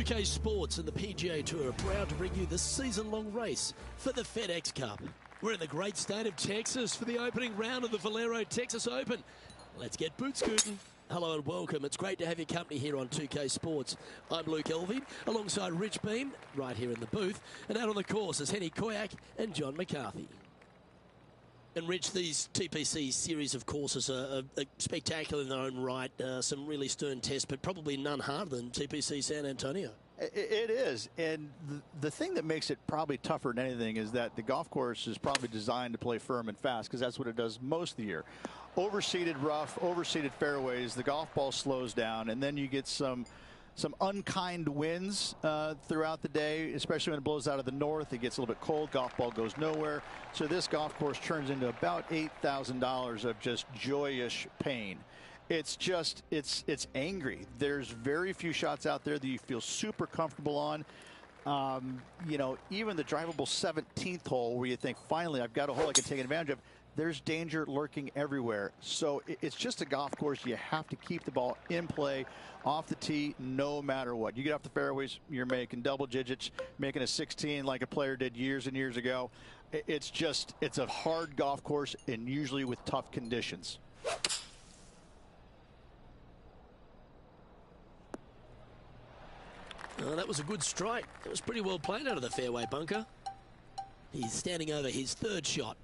2K Sports and the PGA Tour are proud to bring you the season-long race for the FedEx Cup. We're in the great state of Texas for the opening round of the Valero Texas Open. Let's get boot scooting. Hello and welcome. It's great to have your company here on 2K Sports. I'm Luke Elvey, alongside Rich Beam, right here in the booth. And out on the course is Henny Koyak and John McCarthy. And Rich, these TPC series of courses are spectacular in their own right. Some really stern tests, but probably none harder than TPC San Antonio. It is, and the thing that makes it probably tougher than anything is that the golf course is probably designed to play firm and fast, because that's what it does most of the year. Overseeded rough, overseeded fairways, the golf ball slows down, and then you get some unkind winds throughout the day, especially when it blows out of the north. It gets a little bit cold, golf ball goes nowhere. So this golf course turns into about $8,000 of just joyous pain. It's just, it's angry. There's very few shots out there that you feel super comfortable on. You know, even the drivable 17th hole where you think, finally, I've got a hole I can take advantage of. There's danger lurking everywhere. So it's just a golf course. You have to keep the ball in play off the tee no matter what. You get off the fairways, you're making double digits, making a 16 like a player did years and years ago. It's a hard golf course, and usually with tough conditions. That was a good strike. That was pretty well played out of the fairway bunker. He's standing over his third shot.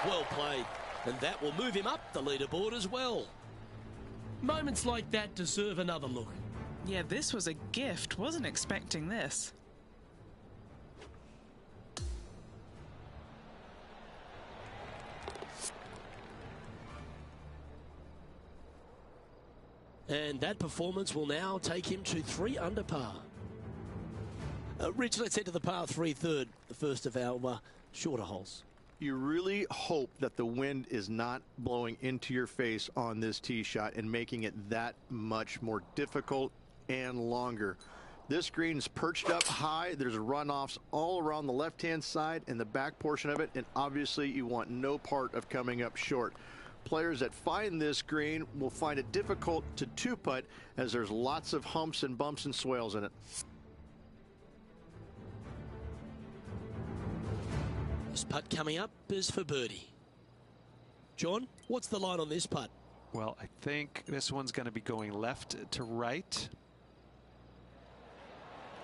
Well played, and that will move him up the leaderboard as well. Moments like that deserve another look. Yeah, this was a gift. Wasn't expecting this. And that performance will now take him to 3 under par. Rich, let's head to the par 3 third, the first of our shorter holes. You really hope that the wind is not blowing into your face on this tee shot and making it that much more difficult and longer. This green's perched up high. There's runoffs all around the left-hand side and the back portion of it, and obviously you want no part of coming up short. Players that find this green will find it difficult to two-putt, as there's lots of humps and bumps and swales in it. This putt coming up is for birdie. John, what's the line on this putt? Well, I think this one's going to be going left to right.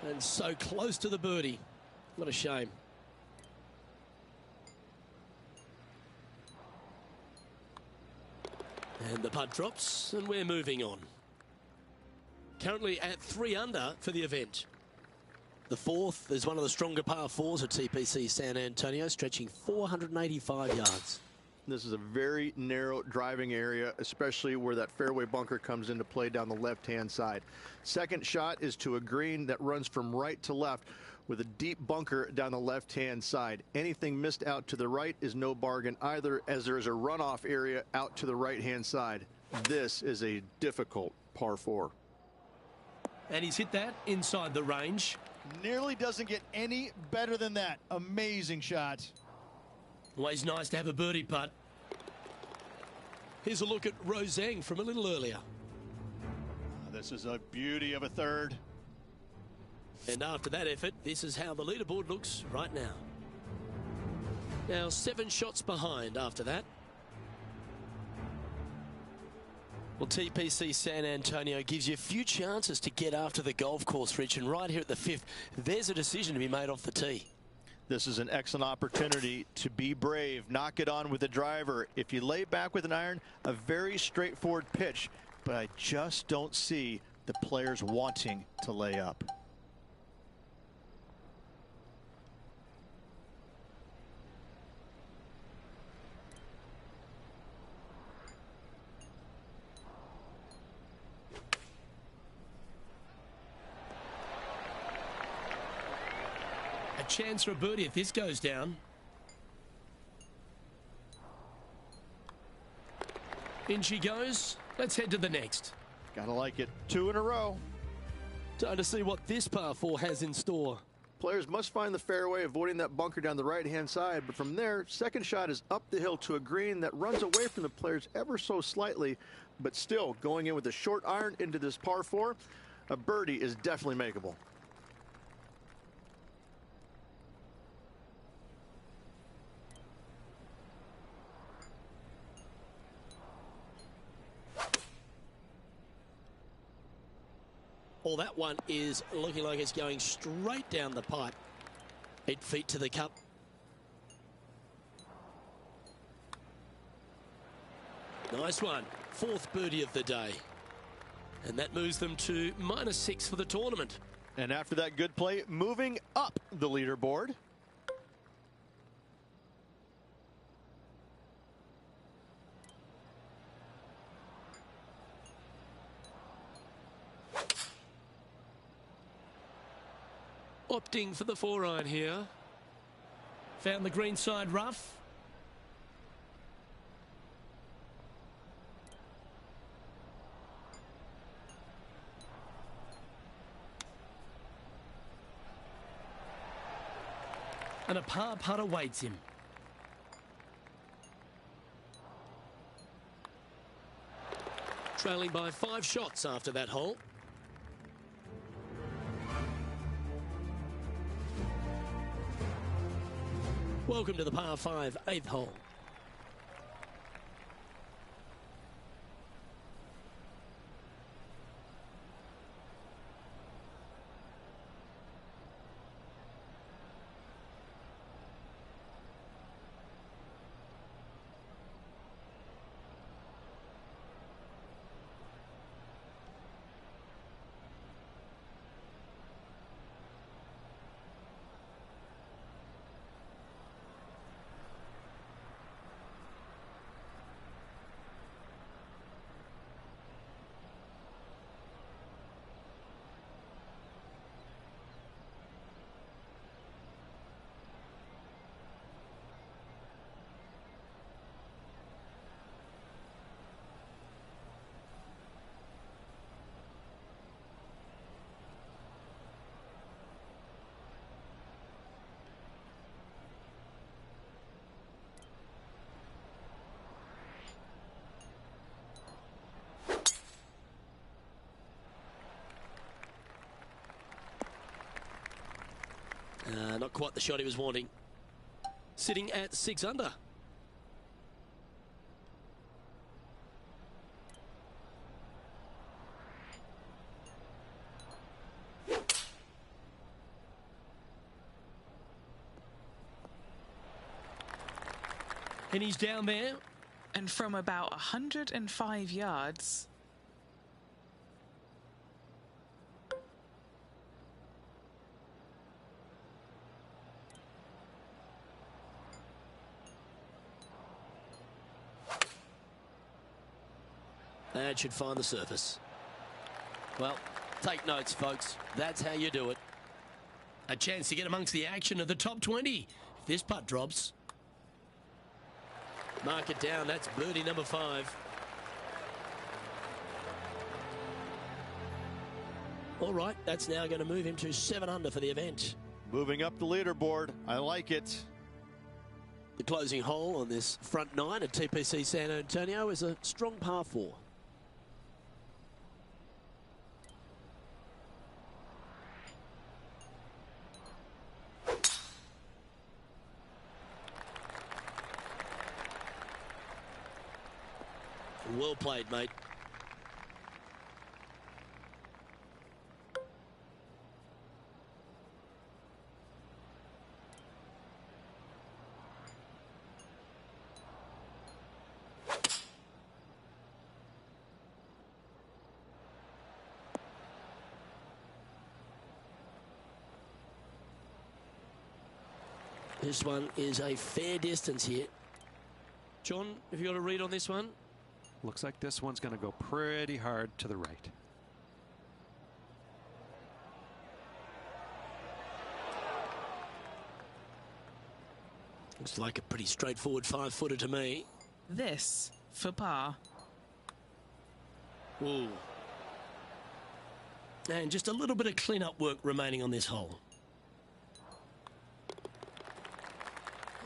And so close to the birdie. What a shame. And the putt drops, and we're moving on. Currently at 3 under for the event. The fourth is one of the stronger par 4s at TPC San Antonio, stretching 485 yards. This is a very narrow driving area, especially where that fairway bunker comes into play down the left-hand side. Second shot is to a green that runs from right to left with a deep bunker down the left-hand side. Anything missed out to the right is no bargain either, as there is a runoff area out to the right-hand side. This is a difficult par 4. And he's hit that inside the range. Nearly doesn't get any better than that. Amazing shot. Always nice to have a birdie putt. Here's a look at Roseng from a little earlier. This is a beauty of a third. And after that effort, this is how the leaderboard looks right now. Now 7 shots behind after that. Well, TPC San Antonio gives you a few chances to get after the golf course, Rich, and right here at the 5th, there's a decision to be made off the tee. This is an excellent opportunity to be brave, knock it on with a driver. If you lay back with an iron, a very straightforward pitch, but I just don't see the players wanting to lay up. Chance for a birdie if this goes down. In she goes. Let's head to the next. Gotta like it. 2 in a row. Time to see what this par 4 has in store. Players must find the fairway, avoiding that bunker down the right-hand side. But from there, second shot is up the hill to a green that runs away from the players ever so slightly, but still going in with a short iron into this par 4. A birdie is definitely makeable. Well, that one is looking like it's going straight down the pipe. 8 feet to the cup. Nice one. 4th birdie of the day. And that moves them to -6 for the tournament. And after that good play, moving up the leaderboard. Opting for the 4-iron here. Found the green side rough. And a par putt awaits him. Trailing by 5 shots after that hole. Welcome to the par 5 8th hole. Not quite the shot he was wanting. Sitting at 6 under. And he's down there. And from about 105 yards. That should find the surface. Well, take notes, folks. That's how you do it. A chance to get amongst the action of the top 20. If this putt drops. Mark it down. That's birdie number 5. All right, that's now going to move him to 7 under for the event. Moving up the leaderboard. I like it. The closing hole on this front 9 at TPC San Antonio is a strong par 4. Well played, mate. This one is a fair distance here. John, have you got a read on this one? Looks like this one's going to go pretty hard to the right. Looks like a pretty straightforward 5-footer to me. This for par. Ooh. And just a little bit of clean-up work remaining on this hole.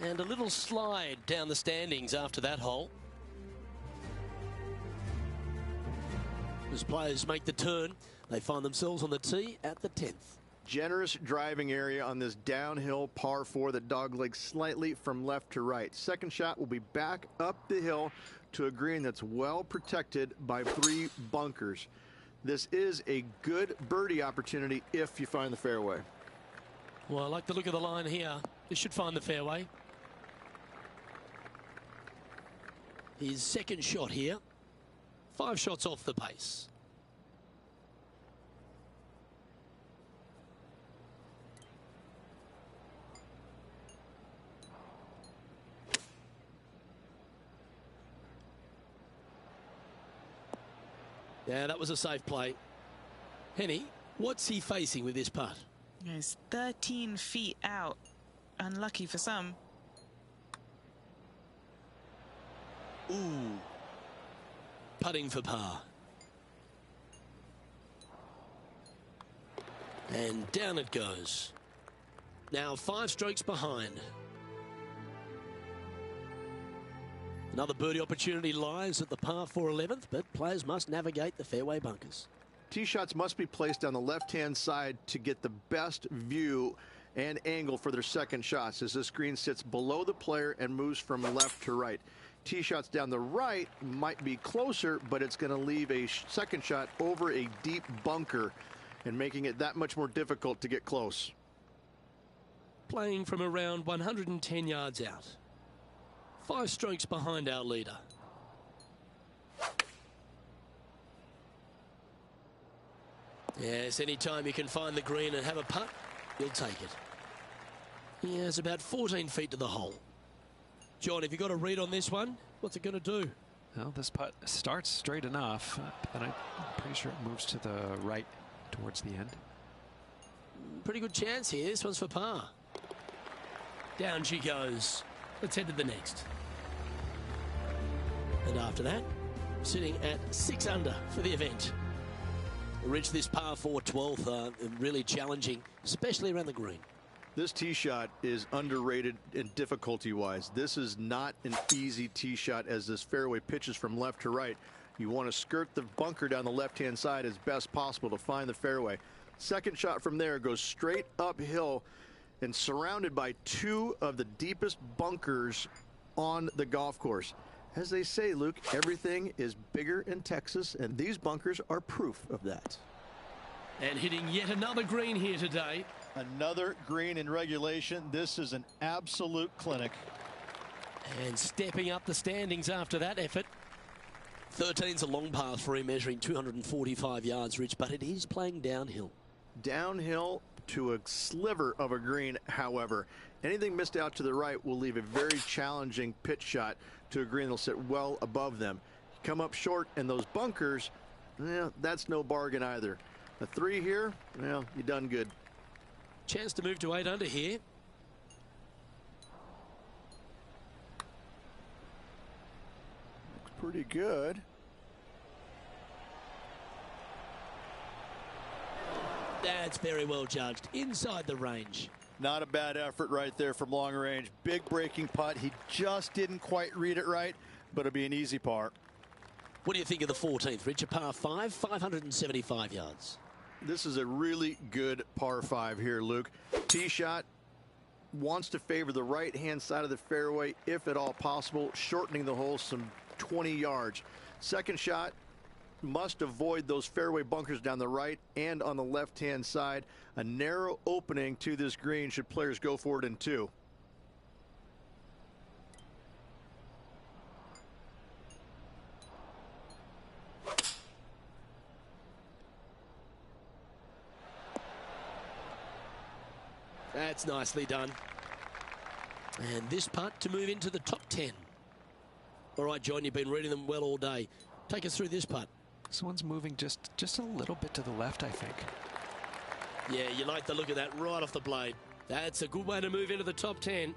And a little slide down the standings after that hole. As players make the turn, they find themselves on the tee at the 10th. Generous driving area on this downhill par 4 that doglegs slightly from left to right. Second shot will be back up the hill to a green that's well protected by 3 bunkers. This is a good birdie opportunity if you find the fairway. Well, I like the look of the line here. This should find the fairway. His second shot here. 5 shots off the pace. Yeah, that was a safe play. Henny, what's he facing with this putt? He's 13 feet out. Unlucky for some. Ooh. Putting for par. And down it goes. Now 5 strokes behind. Another birdie opportunity lies at the par 4 11th, but players must navigate the fairway bunkers. Tee shots must be placed on the left-hand side to get the best view and angle for their second shots, as this green sits below the player and moves from left to right. Tee shots down the right might be closer, but it's going to leave a second shot over a deep bunker and making it that much more difficult to get close. Playing from around 110 yards out. 5 strokes behind our leader. Yes, anytime you can find the green and have a putt, you'll take it. He has about 14 feet to the hole. John, have you got a read on this one? What's it going to do? Well, this putt starts straight enough, and I'm pretty sure it moves to the right towards the end. Pretty good chance here. This one's for par. Down she goes. Let's head to the next. And after that, sitting at 6 under for the event. Rich, this par 4 12th, really challenging, especially around the green. This tee shot is underrated in difficulty-wise. This is not an easy tee shot as this fairway pitches from left to right. You want to skirt the bunker down the left-hand side as best possible to find the fairway. Second shot from there goes straight uphill and surrounded by 2 of the deepest bunkers on the golf course. As they say, Luke, everything is bigger in Texas, and these bunkers are proof of that. And hitting yet another green here today. Another green in regulation. This is an absolute clinic. And stepping up the standings after that effort. 13's a long path for him, measuring 245 yards, Rich, but it is playing downhill. Downhill to a sliver of a green, however. Anything missed out to the right will leave a very challenging pitch shot to a green that'll sit well above them. Come up short, and those bunkers, that's no bargain either. A 3 here, well, you done good. Chance to move to 8 under here. Looks pretty good. That's very well judged. Inside the range. Not a bad effort right there from long range. Big breaking putt. He just didn't quite read it right, but it'll be an easy par. What do you think of the 14th, Rich? A par 5, 575 yards. This is a really good par 5 here, Luke. Tee shot wants to favor the right-hand side of the fairway, if at all possible, shortening the hole some 20 yards. Second shot must avoid those fairway bunkers down the right and on the left-hand side. A narrow opening to this green should players go for it in 2. That's nicely done. And this putt to move into the top 10. All right, John, you've been reading them well all day. Take us through this putt. This one's moving just a little bit to the left, I think. Yeah, you like the look of that right off the blade. That's a good way to move into the top 10.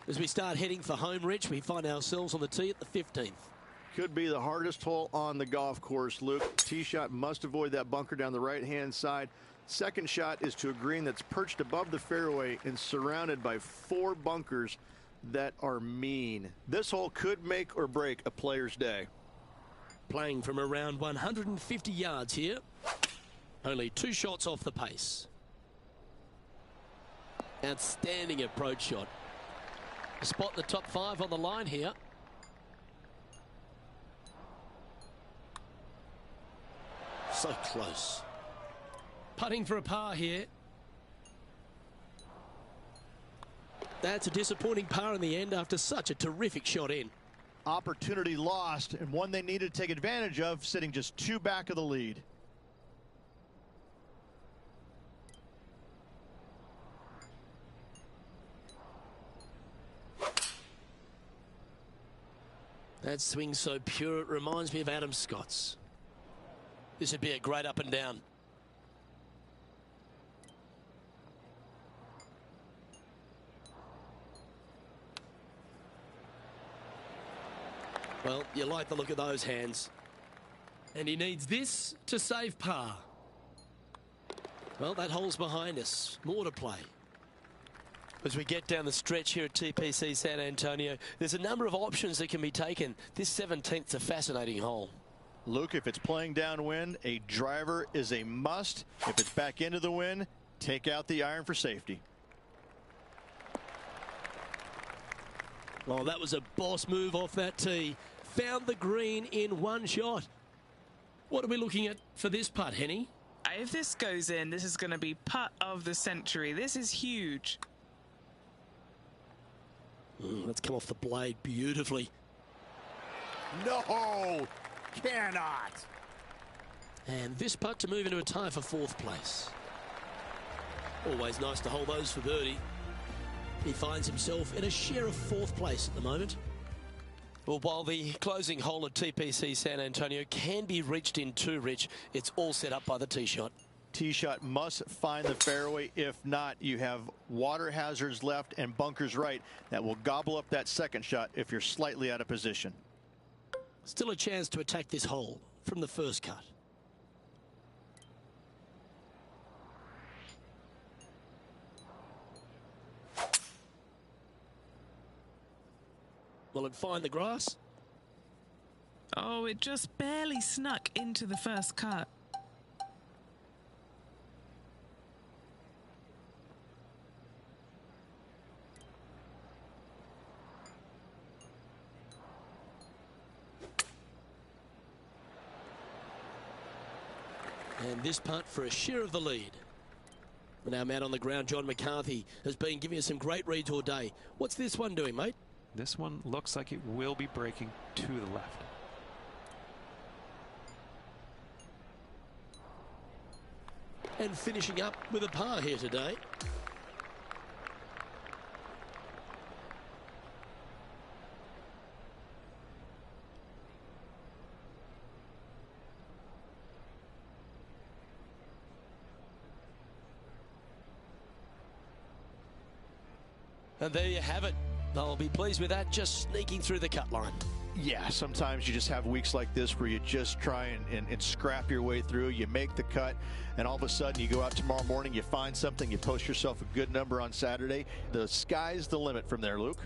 As we start heading for home, Rich, we find ourselves on the tee at the 15th. Could be the hardest hole on the golf course, Luke. Tee shot must avoid that bunker down the right-hand side. Second shot is to a green that's perched above the fairway and surrounded by 4 bunkers that are mean. This hole could make or break a player's day. Playing from around 150 yards here. Only 2 shots off the pace. Outstanding approach shot. A spot in the top 5 on the line here. So close. Putting for a par here. That's a disappointing par in the end after such a terrific shot in. Opportunity lost, and one they needed to take advantage of, sitting just 2 back of the lead. That swing so pure it reminds me of Adam Scott's. This would be a great up and down. Well, you like the look of those hands. And he needs this to save par. Well, that hole's behind us. More to play. As we get down the stretch here at TPC San Antonio, there's a number of options that can be taken. This 17th's a fascinating hole. Luke, if it's playing downwind, a driver is a must. If it's back into the wind, take out the iron for safety. Well, that was a boss move off that tee. Found the green in 1 shot. What are we looking at for this putt, Henny? If this goes in, this is going to be putt of the century. This is huge. Let's come off the blade beautifully. No, cannot. And this putt to move into a tie for 4th place. Always nice to hold those for birdie. He finds himself in a share of 4th place at the moment. Well, while the closing hole at TPC San Antonio can be reached in 2, Rich, it's all set up by the tee shot. Tee shot must find the fairway. If not, you have water hazards left and bunkers right that will gobble up that second shot if you're slightly out of position. Still a chance to attack this hole from the first cut. Will it find the grass? Oh, it just barely snuck into the first cut. And this putt for a share of the lead. Now, man on the ground, John McCarthy has been giving us some great reads all day. What's this one doing, mate? This one looks like it will be breaking to the left. And finishing up with a par here today. And there you have it. I'll be pleased with that, just sneaking through the cut line. Yeah, sometimes you just have weeks like this where you just try and scrap your way through. You make the cut, and all of a sudden you go out tomorrow morning, you find something, you post yourself a good number on Saturday. The sky's the limit from there, Luke.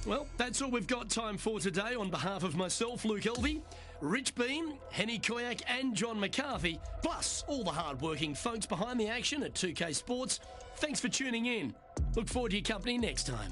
Well, that's all we've got time for today. On behalf of myself, Luke Elvey, Rich Beam, Henny Koyak and John McCarthy, plus all the hard-working folks behind the action at 2K Sports, thanks for tuning in. Look forward to your company next time.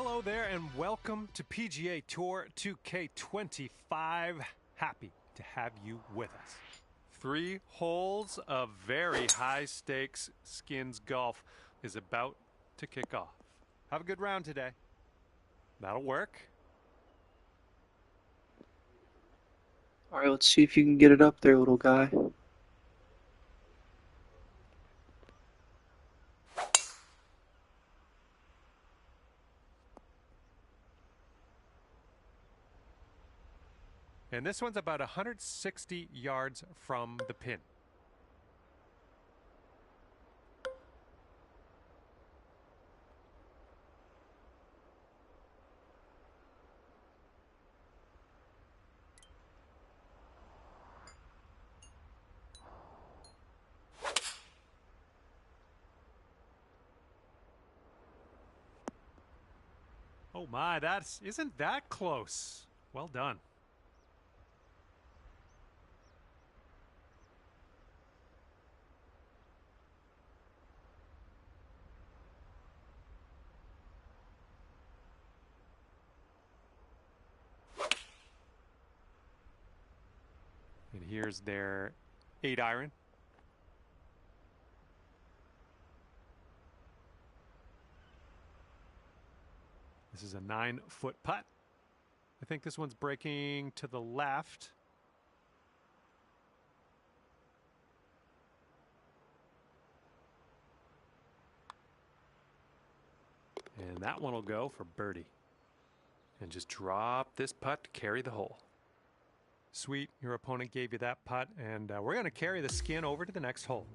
Hello there and welcome to PGA Tour 2K25. Happy to have you with us. 3 holes of very high stakes skins golf is about to kick off. Have a good round today. That'll work. All right, let's see if you can get it up there, little guy. And this one's about 160 yards from the pin. Oh my, isn't that close? Well done. And here's their 8-iron. This is a 9-foot putt. I think this one's breaking to the left. And that one will go for birdie. And just drop this putt to carry the hole. Sweet, your opponent gave you that putt, and we're going to carry the skin over to the next hole.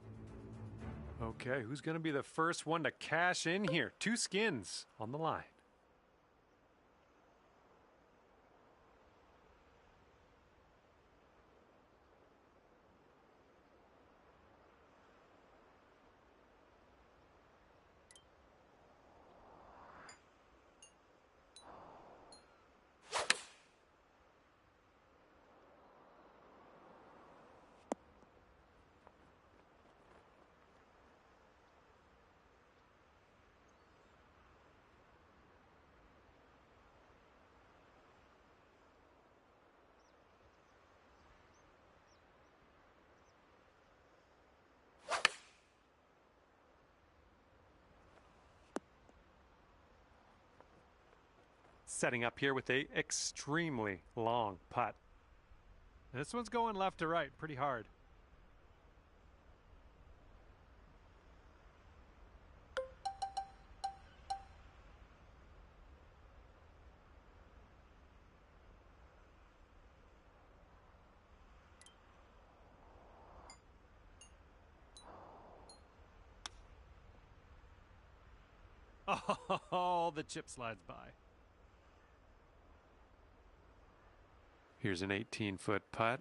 Okay, who's going to be the first one to cash in here? 2 skins on the line. Setting up here with a extremely long putt. This one's going left to right pretty hard. Oh, the chip slides by. Here's an 18-foot putt.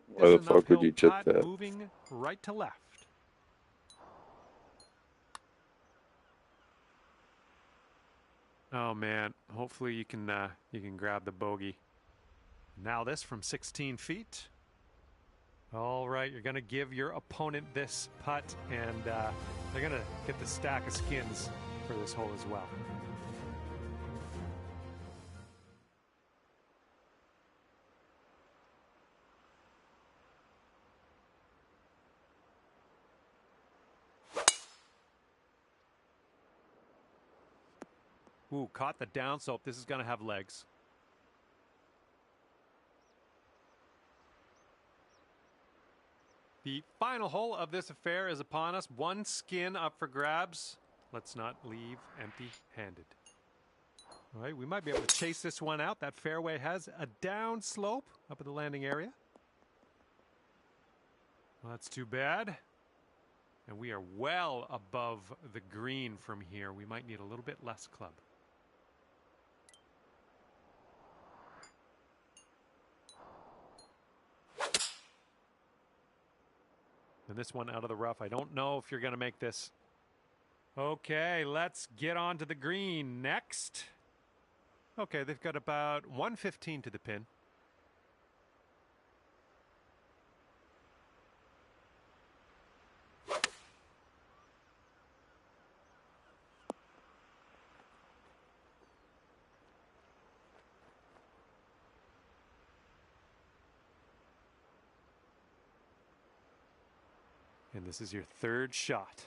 Why the fuck would you chip that? Moving right to left. Oh man, hopefully you can grab the bogey. Now this from 16 feet. All right, you're going to give your opponent this putt, and they're going to get the stack of skins for this hole as well. Ooh, caught the downslope. This is going to have legs. The final hole of this affair is upon us. 1 skin up for grabs. Let's not leave empty-handed. All right, we might be able to chase this one out. That fairway has a down slope up at the landing area. Well, that's too bad. And we are well above the green from here. We might need a little bit less club. And this one out of the rough. I don't know if you're going to make this. Okay, let's get on to the green next. Okay, they've got about 115 to the pin. And this is your third shot.